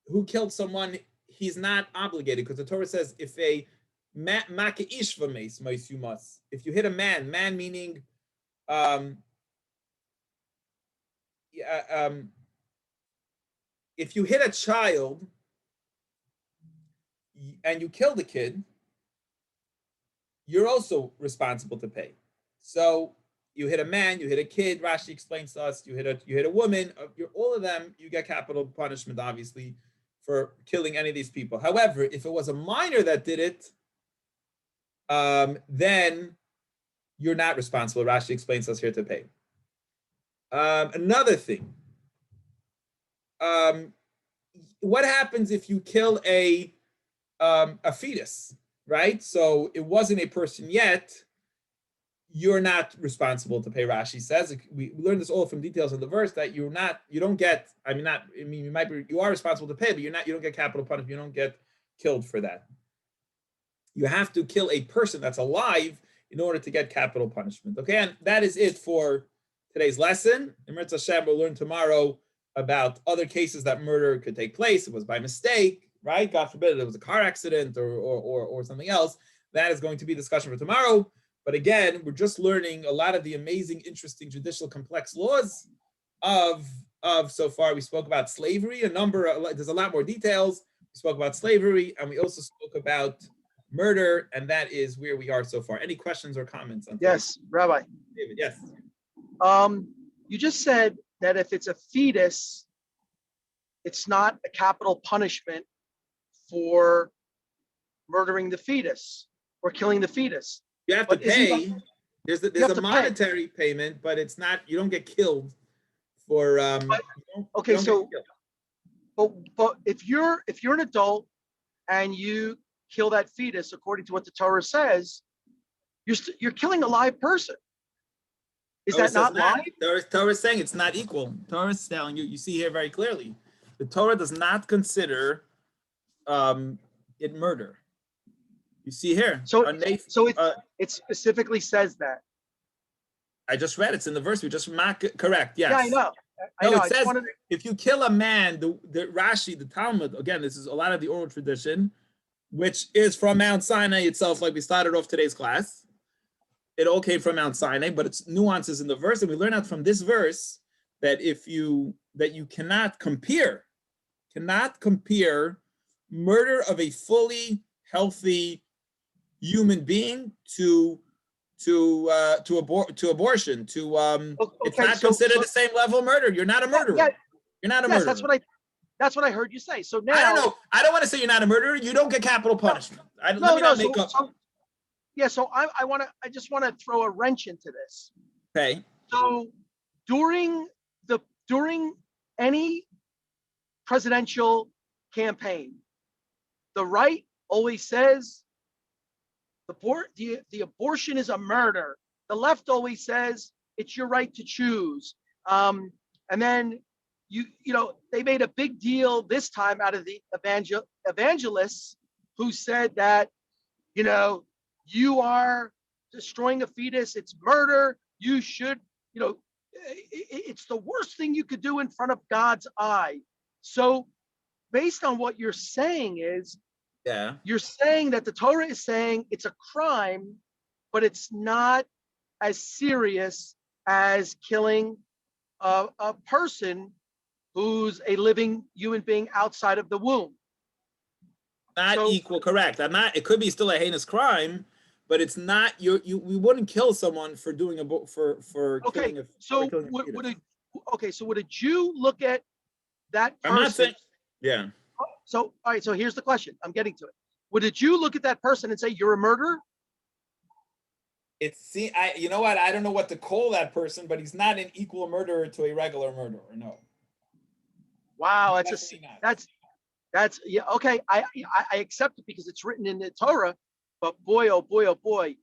who killed someone, he's not obligated, because the Torah says if if you hit a man meaning if you hit a child and you kill the kid, you're also responsible to pay. So you hit a man, you hit a kid. Rashi explains to us, you hit a woman. All of them, you get capital punishment, obviously, for killing any of these people. However, if it was a minor that did it, then you're not responsible. Rashi explains to us here to pay. Another thing, what happens if you kill a fetus, right? So it wasn't a person yet. You're not responsible to pay. Rashi says, we learned this all from details of the verse, that you are responsible to pay, but you don't get capital punishment. You don't get killed for that. You have to kill a person that's alive in order to get capital punishment. Okay, and that is it for today's lesson. In Mirz Hashem, we'll learn tomorrow about other cases that murder could take place. It was by mistake, right? God forbid it was a car accident or something else. That is going to be discussion for tomorrow. But again, we're just learning a lot of the amazing, interesting, judicial, complex laws of so far. We spoke about slavery, there's a lot more details. We spoke about slavery, and we also spoke about murder, and that is where we are so far. Any questions or comments on Yes, Rabbi. David, yes. You just said that if it's a fetus, it's not a capital punishment for murdering the fetus or killing the fetus. You have to pay. There's a monetary payment, but it's not. You don't get killed for. Okay, so but if you're an adult and you kill that fetus according to what the Torah says, you're killing a live person. Is Torah that not says live? Torah is saying it's not equal. Torah is telling you, you see here very clearly, the Torah does not consider it murder. You see here. So uh, it specifically says that. I just read it's in the verse. We just mark it correct. Yes. Yeah, I know. No, it I just says wanted to, if you kill a man, the Rashi, the Talmud, again, this is a lot of the oral tradition, which is from Mount Sinai itself, like we started off today's class. It all came from Mount Sinai, but it's nuances in the verse, and we learn out from this verse that you cannot compare murder of a fully healthy human being to abortion. It's not considered the same level of murder. You're not a murderer. Yeah, You're not a yes, murderer. that's what I heard you say. So now I don't know. I don't want to say you're not a murderer. You don't get capital punishment. So I just want to throw a wrench into this. Okay. So during any presidential campaign, the right always says the abortion is a murder. The left always says it's your right to choose. And then they made a big deal this time out of the evangelists who said that, you are destroying a fetus, it's murder. You should, it's the worst thing you could do in front of God's eye. So based on what you're saying you're saying that the Torah is saying it's a crime, but it's not as serious as killing a person who's a living human being outside of the womb. Not equal, correct. It could be still a heinous crime, but it's not. We wouldn't kill someone for doing killing a. So would a Jew look at that person? I'm not saying. Yeah. So all right. So here's the question. I'm getting to it. Would a Jew look at that person and say you're a murderer? You know what? I don't know what to call that person, but he's not an equal murderer to a regular murderer. No. Wow, that's yeah. Okay, I accept it because it's written in the Torah, but boy, oh boy, a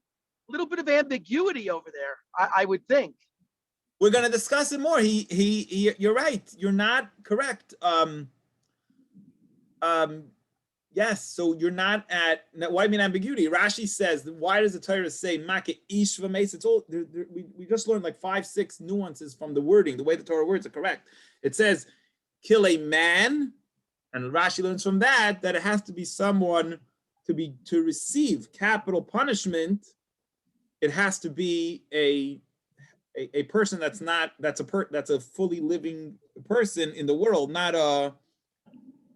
little bit of ambiguity over there. I would think. We're gonna discuss it more. You're right. You're not correct. Yes. So you're not at. Why I mean ambiguity? Rashi says, why does the Torah say "make ish v'meis"? It's all. We just learned like 5-6 nuances from the wording. The way the Torah words are correct. It says, kill a man. And Rashi learns from that it has to be someone to receive capital punishment. It has to be a person that's a fully living person in the world, not a.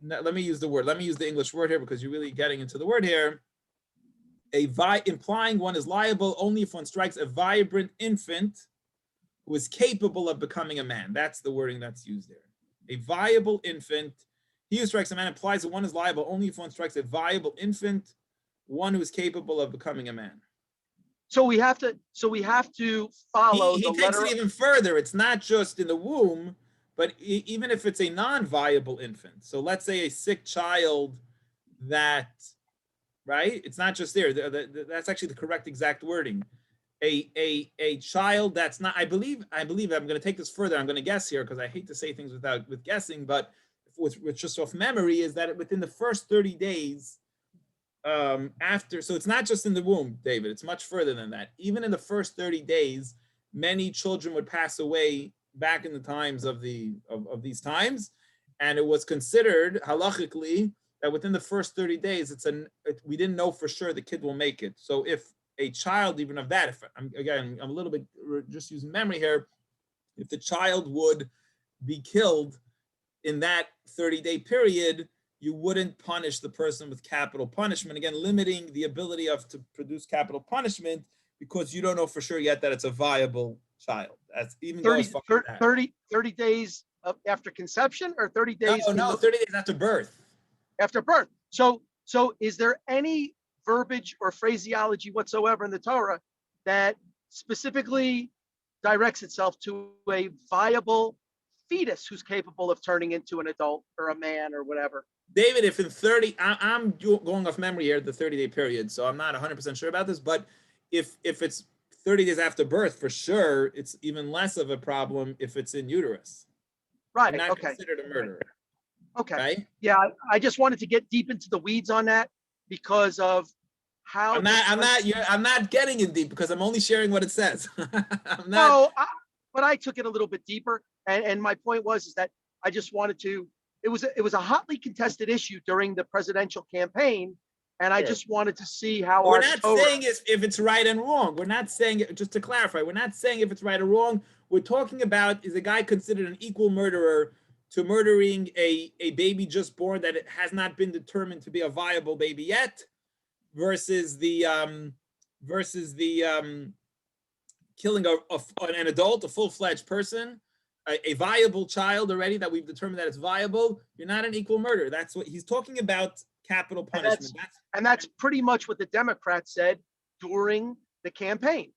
Let me use the English word here because you're really getting into the word here. Implying one is liable only if one strikes a vibrant infant who is capable of becoming a man. That's the wording that's used there. A viable infant. He who strikes a man implies that one is liable only if one strikes a viable infant, one who is capable of becoming a man. So we have to follow he the takes letter. it even further. It's not just in the womb, but even if it's a non-viable infant. So let's say a sick child that, right? It's not just there. That's actually the correct exact wording. A child that's not. I believe. I'm going to take this further. I'm going to guess here because I hate to say things with guessing, but. With just off memory is that within the first 30 days after, so it's not just in the womb, David, it's much further than that. Even in the first 30 days, many children would pass away back in the times of these times, and it was considered halachically that within the first 30 days, we didn't know for sure the kid will make it. So if a child, even of that, I'm a little bit just using memory here, if the child would be killed in that 30-day period, you wouldn't punish the person with capital punishment. Again, limiting the ability to produce capital punishment because you don't know for sure yet that it's a viable child. That's even 30 days after conception or 30 days? No, 30 days after birth. After birth. So is there any verbiage or phraseology whatsoever in the Torah that specifically directs itself to a viable fetus who's capable of turning into an adult or a man or whatever. David, if in 30, I'm going off memory here, the 30-day period, so I'm not 100% sure about this, but if it's 30 days after birth, for sure, it's even less of a problem if it's in uterus. You're Right. not Okay. considered a murderer, Okay. right? Yeah. I just wanted to get deep into the weeds on that because of how. I'm not getting in deep because I'm only sharing what it says. I'm not. No, but I took it a little bit deeper. And my point is that I just wanted to, it was a hotly contested issue during the presidential campaign. And I Sure. just wanted to see how We're our not Torah, saying if it's right and wrong. We're not saying, just to clarify, we're not saying if it's right or wrong. We're talking about, is a guy considered an equal murderer to murdering a baby just born that it has not been determined to be a viable baby yet, versus the killing an adult, a full-fledged person, a viable child already that we've determined that it's viable. You're not an equal murder. That's what he's talking about. Capital punishment. and that's pretty much what the Democrats said during the campaign.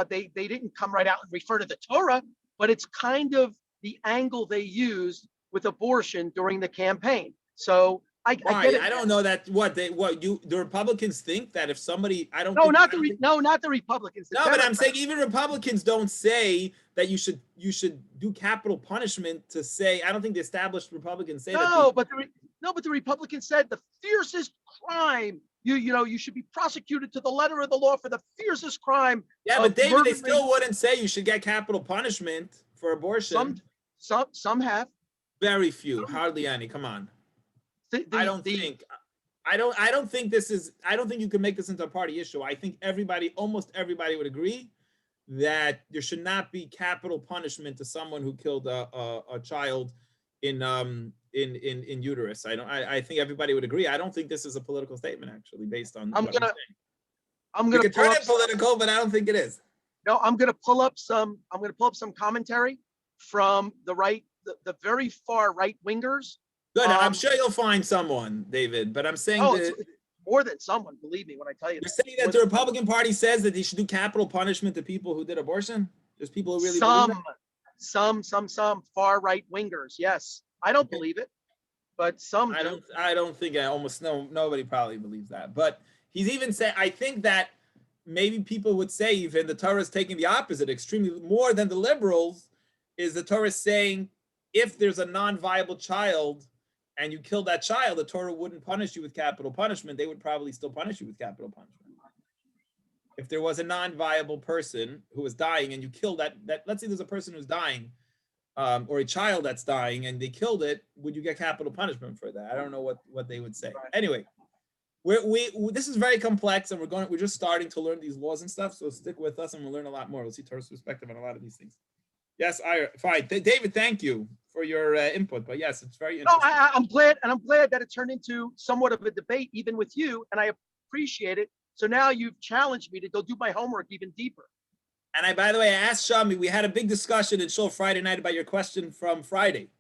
They didn't come right out and refer to the Torah, but it's kind of the angle they used with abortion during the campaign. So I get it. I don't know that the Republicans think that if somebody, No, not the Republicans. No, but I'm saying even Republicans don't say that you should do capital punishment to say. I don't think the established Republicans say that. No, but the Republicans said the fiercest crime. You should be prosecuted to the letter of the law for the fiercest crime. Yeah, but David, they still wouldn't say you should get capital punishment for abortion. Some have. Very few, hardly any. Come on. I don't think you can make this into a party issue. I think almost everybody would agree that there should not be capital punishment to someone who killed a child in uterus. I think everybody would agree. I don't think this is a political statement, actually, based on. I'm gonna you can turn it political, but I don't think it is. No, I'm gonna pull up some commentary from the very far right wingers. Good. I'm sure you'll find someone, David, but I'm saying it's more than someone, believe me when I tell you. You're saying that the Republican Party says that they should do capital punishment to people who did abortion? There's people who really believe that? Some far right wingers. Yes. I don't believe it, but some do. I don't think nobody probably believes that. But he's even said, I think that maybe people would say even the Torah is taking the opposite, extremely more than the liberals, is the Torah saying if there's a non-viable child and you kill that child, the Torah wouldn't punish you with capital punishment. They would probably still punish you with capital punishment. If there was a non-viable person who was dying and you kill that let's say there's a person who's dying, or a child that's dying and they killed it, would you get capital punishment for that? I don't know what they would say. Right. Anyway, this is very complex and we're just starting to learn these laws and stuff. So stick with us and we'll learn a lot more. We'll see Torah's perspective on a lot of these things. Yes, fine. David, thank you for your input. But yes, it's very interesting. No, I'm glad that it turned into somewhat of a debate, even with you, and I appreciate it. So now you've challenged me to go do my homework even deeper. And by the way, I asked Shami, we had a big discussion in Shul Friday night about your question from Friday.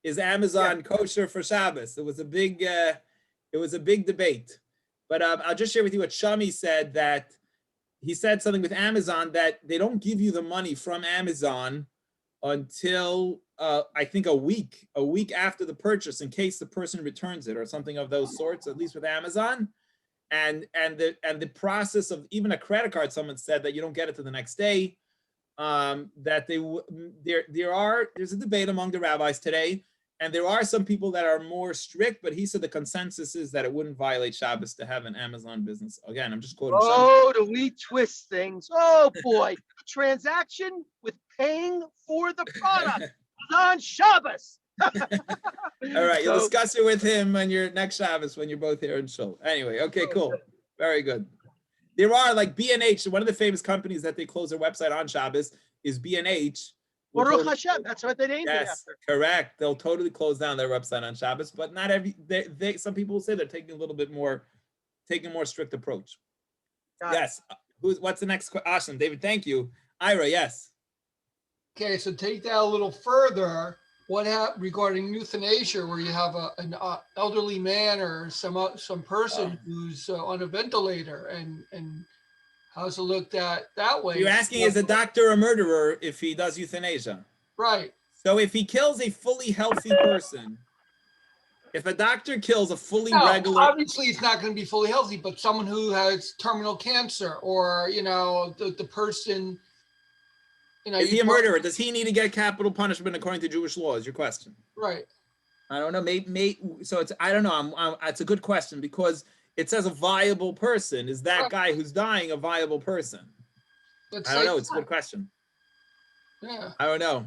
Is Amazon kosher for Shabbos? It was a big debate. But I'll just share with you what Shami said, that he said something with Amazon that they don't give you the money from Amazon until I think a week after the purchase, in case the person returns it or something of those sorts, at least with Amazon. And the process of even a credit card, someone said that you don't get it to the next day. That there's a debate among the rabbis today, and there are some people that are more strict, but he said the consensus is that it wouldn't violate Shabbos to have an Amazon business. Again, I'm just quoting. Oh, do we twist things? Oh boy, a transaction with paying for the product on Shabbos. All right, you'll discuss it with him on your next Shabbos when you're both here in Shul. Anyway, okay, cool. Very good. There are like B&H, one of the famous companies that they close their website on Shabbos is B&H. Baruch Hashem, that's what they named it after. Correct. They'll totally close down their website on Shabbos, but not some people will say they're taking a more strict approach. Yes. What's the next question? Awesome, David, thank you. Ira, yes. Okay, so take that a little further. What regarding euthanasia, where you have an elderly man or some person who's on a ventilator, and how's it looked at that way? You're asking, is a doctor a murderer if he does euthanasia? Right. So if he kills a fully healthy person, if a doctor kills a fully No, regular, obviously it's not going to be fully healthy, but someone who has terminal cancer, or the person, is he you a murderer? Does he need to get capital punishment according to Jewish law? Is your question? right? I don't know. So it's I don't know. It's a good question because it says a viable person. Is that Right. guy who's dying a viable person? Let's I don't say know. It's a good question. yeah. I don't know.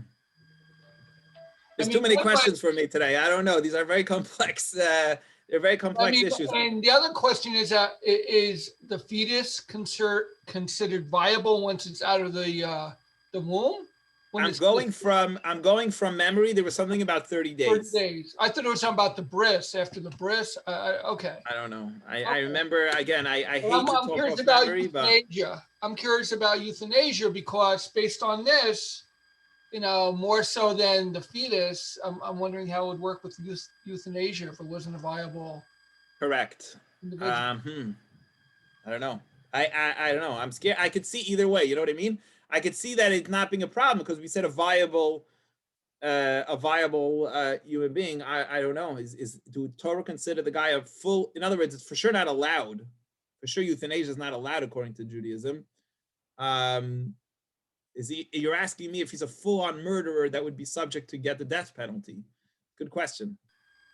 There's mean, too many what about- questions for me today. I don't know. These are very complex. They're very complex issues. And the other question is the fetus considered viable once it's out of the womb? When I'm it's going from memory. There was something about 30 30 days. days. I thought it was something about the bris, after the bris. Okay. I don't know. I Okay. remember again. I hate Well, to I'm talk curious off about memory, but euthanasia. I'm curious about euthanasia because based on this, more so than the fetus, I'm wondering how it would work with euthanasia if it wasn't a viable correct. individual. I don't know. I don't know. I'm scared. I could see either way. You know what I mean? I could see that it not being a problem because we said a viable human being. I don't know. Do Torah consider the guy a full? In other words, it's for sure not allowed. For sure, euthanasia is not allowed according to Judaism. You're asking me if he's a full-on murderer that would be subject to get the death penalty? Good question.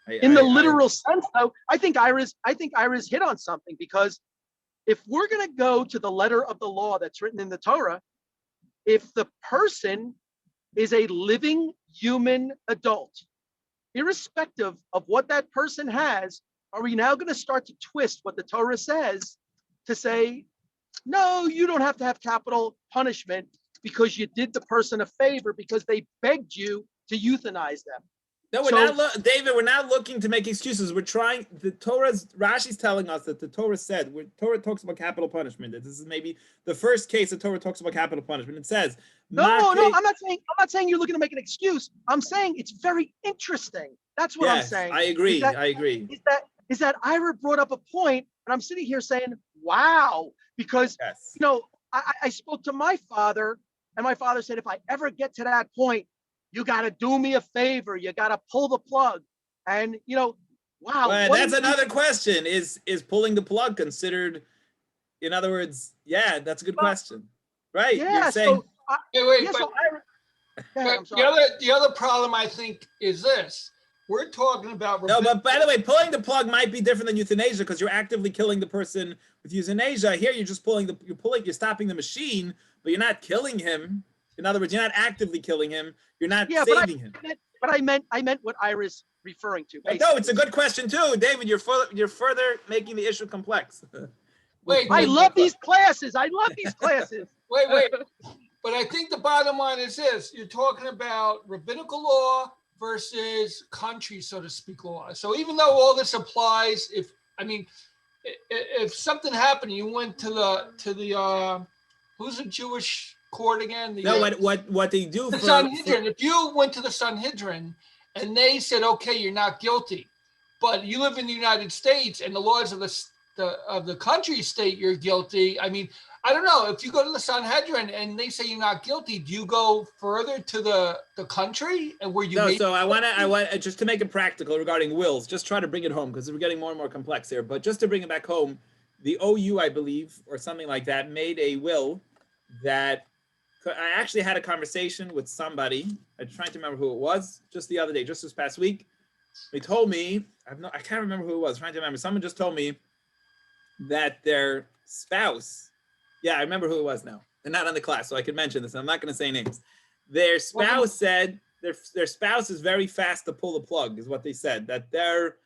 In the literal sense, though, I think Iris hit on something, because if we're going to go to the letter of the law that's written in the Torah, if the person is a living human adult, irrespective of what that person has, are we now going to start to twist what the Torah says to say, no, you don't have to have capital punishment because you did the person a favor because they begged you to euthanize them? No, we're not, David. We're not looking to make excuses. We're trying. The Torah's Rashi's telling us that the Torah said. Torah talks about capital punishment. That this is maybe the first case that Torah talks about capital punishment. It says, no. I'm not saying you're looking to make an excuse. I'm saying it's very interesting. That's what I'm saying. I agree. I agree. Is that Ira brought up a point, and I'm sitting here saying, wow, because I spoke to my father, and my father said, if I ever get to that point, you got to do me a favor. You got to pull the plug. And, wow. Well, that's another question. Is pulling the plug considered, in other words, that's a good question. Right. Yeah. You're saying, the other problem, I think, is this. We're talking about... No, but by the way, pulling the plug might be different than euthanasia because you're actively killing the person with euthanasia. Here, you're just you're stopping the machine, but you're not killing him. In other words, you're not actively killing him. You're not saving him. But I meant what Ira's referring to. Basically. No, it's a good question too, David. You're further making the issue complex. I love these classes. Wait. But I think the bottom line is this: you're talking about rabbinical law versus country, so to speak, law. So even though all this applies, if something happened, you went to the who's a Jewish court again? What they do the Sanhedrin. If you went to the Sanhedrin and they said, okay, you're not guilty, but you live in the United States and the laws of the country state you're guilty. I don't know. If you go to the Sanhedrin and they say you're not guilty, do you go further to the country and where you? No. So I want just to make it practical regarding wills. Just try to bring it home because we're getting more and more complex here. But just to bring it back home, the OU, I believe, or something like that, made a will that I actually had a conversation with somebody. I'm trying to remember who it was just the other day, just this past week. They told me, I can't remember who it was. I'm trying to remember. Someone just told me that their spouse. Yeah, I remember who it was now. They're not on the class, so I can mention this. I'm not going to say names. Their spouse said their spouse is very fast to pull the plug, is what they said. That they're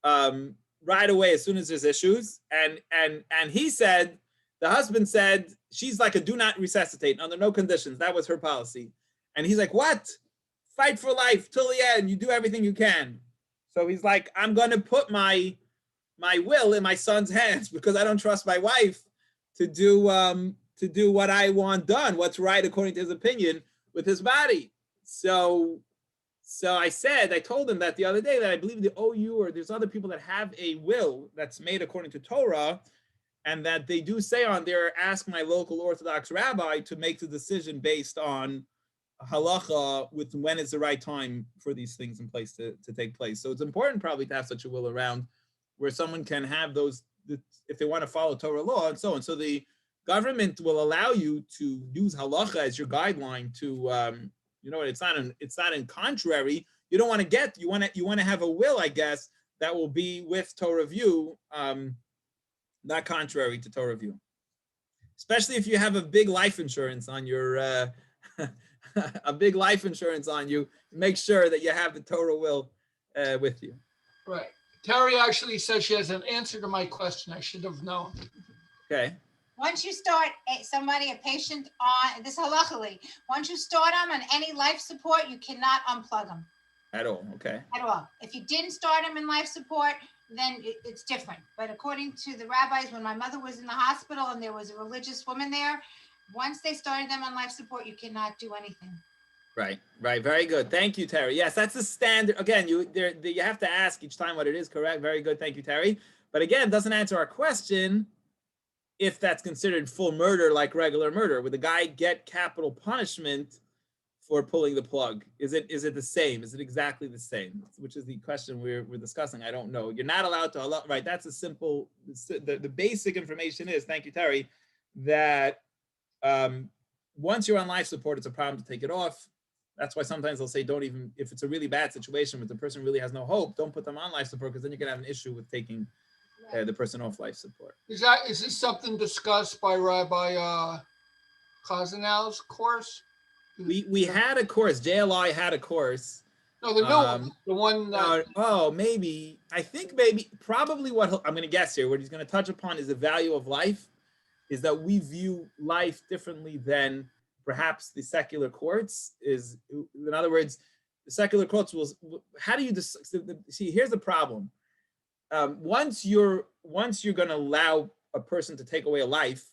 right away as soon as there's issues. And he said, the husband said, she's like a do not resuscitate under no conditions. That was her policy. And he's like, what? Fight for life till the end. You do everything you can. So he's like, I'm going to put my will in my son's hands because I don't trust my wife to do what I want done, what's right according to his opinion with his body. So I told him that the other day that I believe the OU or there's other people that have a will that's made according to Torah, and that they do say on there, ask my local Orthodox rabbi to make the decision based on halacha with when is the right time for these things in place to take place. So it's important probably to have such a will around where someone can have those, if they want to follow Torah law and so on. So the government will allow you to use halacha as your guideline to, it's not in contrary. You don't want to get, you want to have a will, I guess, that will be with Torah view, not contrary to Torah view. Especially if you have a big life insurance on your, a big life insurance on you, make sure that you have the Torah will with you. Right. Terry actually says she has an answer to my question. I should have known. Okay. Once you start a patient on this halachically, once you start them on any life support, you cannot unplug them At all. Okay. at all. If you didn't start them in life support, then it's different. But according to the rabbis, when my mother was in the hospital and there was a religious woman there, once they started them on life support, you cannot do anything. Right. Very good. Thank you, Terry. Yes, that's the standard. Again, you have to ask each time what it is. Correct. Very good. Thank you, Terry. But again, doesn't answer our question if that's considered full murder, like regular murder. Would the guy get capital punishment for pulling the plug? Is it the same? Is it exactly the same? Which is the question we're discussing. I don't know. You're not allowed to. Right. That's a simple. The basic information is. Thank you, Terry. That once you're on life support, it's a problem to take it off. That's why sometimes they'll say, don't even, if it's a really bad situation where the person really has no hope, don't put them on life support, because then you're going to have an issue with taking the person off life support. Is this something discussed by Rabbi Chazanel's course? We had a course, JLI had a course. No, the new one, the one that, maybe, I think probably what I'm going to guess here, what he's going to touch upon is the value of life, is that we view life differently than perhaps the secular courts. Is, in other words, the secular courts will, how do you see, here's the problem. Once you're going to allow a person to take away a life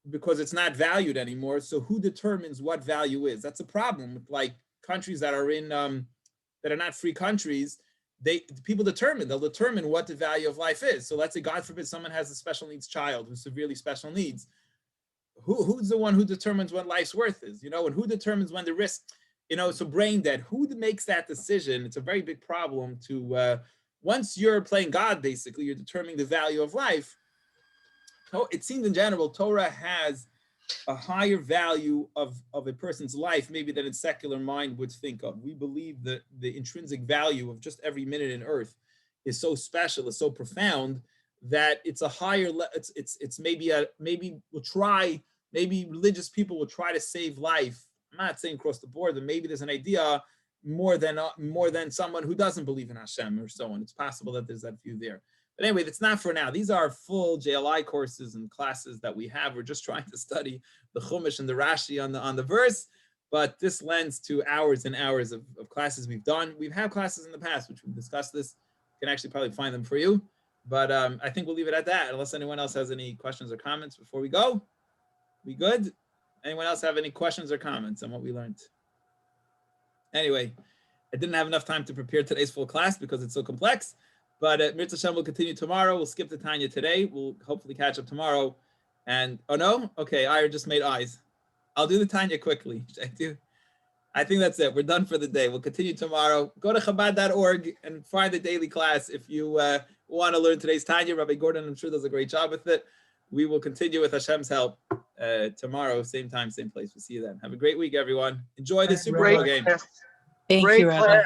because it's not valued anymore, so who determines what value is? That's a problem with like countries that are in that are not free countries. They'll determine what the value of life is. So let's say, God forbid, someone has a special needs child who's severely special needs. Who's the one who determines what life's worth is, and who determines when the risk, so brain dead, who makes that decision? It's a very big problem to, once you're playing God, basically, you're determining the value of life. So it seems in general, Torah has a higher value of a person's life, maybe than its secular mind would think of. We believe that the intrinsic value of just every minute in earth is so special, is so profound, that it's a higher, it's maybe religious people will try to save life. I'm not saying across the board, but maybe there's an idea more than someone who doesn't believe in Hashem or so on. It's possible that there's that view there. But anyway, that's not for now. These are full JLI courses and classes that we have. We're just trying to study the Chumash and the Rashi on the verse, but this lends to hours and hours of classes we've done. We've had classes in the past, which we've discussed this. You can actually probably find them for you. But I think we'll leave it at that, unless anyone else has any questions or comments before we go. We good? Anyone else have any questions or comments on what we learned? Anyway, I didn't have enough time to prepare today's full class because it's so complex, but Mirza Hashem will continue tomorrow. We'll skip the Tanya today. We'll hopefully catch up tomorrow. And, oh no? Okay, Ira just made eyes. I'll do the Tanya quickly. I think that's it. We're done for the day. We'll continue tomorrow. Go to Chabad.org and find the daily class if you want to learn today's Tanya. Rabbi Gordon, I'm sure, does a great job with it. We will continue with Hashem's help tomorrow, same time, same place. We'll see you then. Have a great week, everyone. Enjoy the Super Bowl game. Thank you, Rabbi.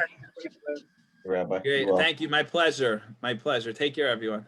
Rabbi. Great. Thank you. My pleasure. My pleasure. Take care, everyone.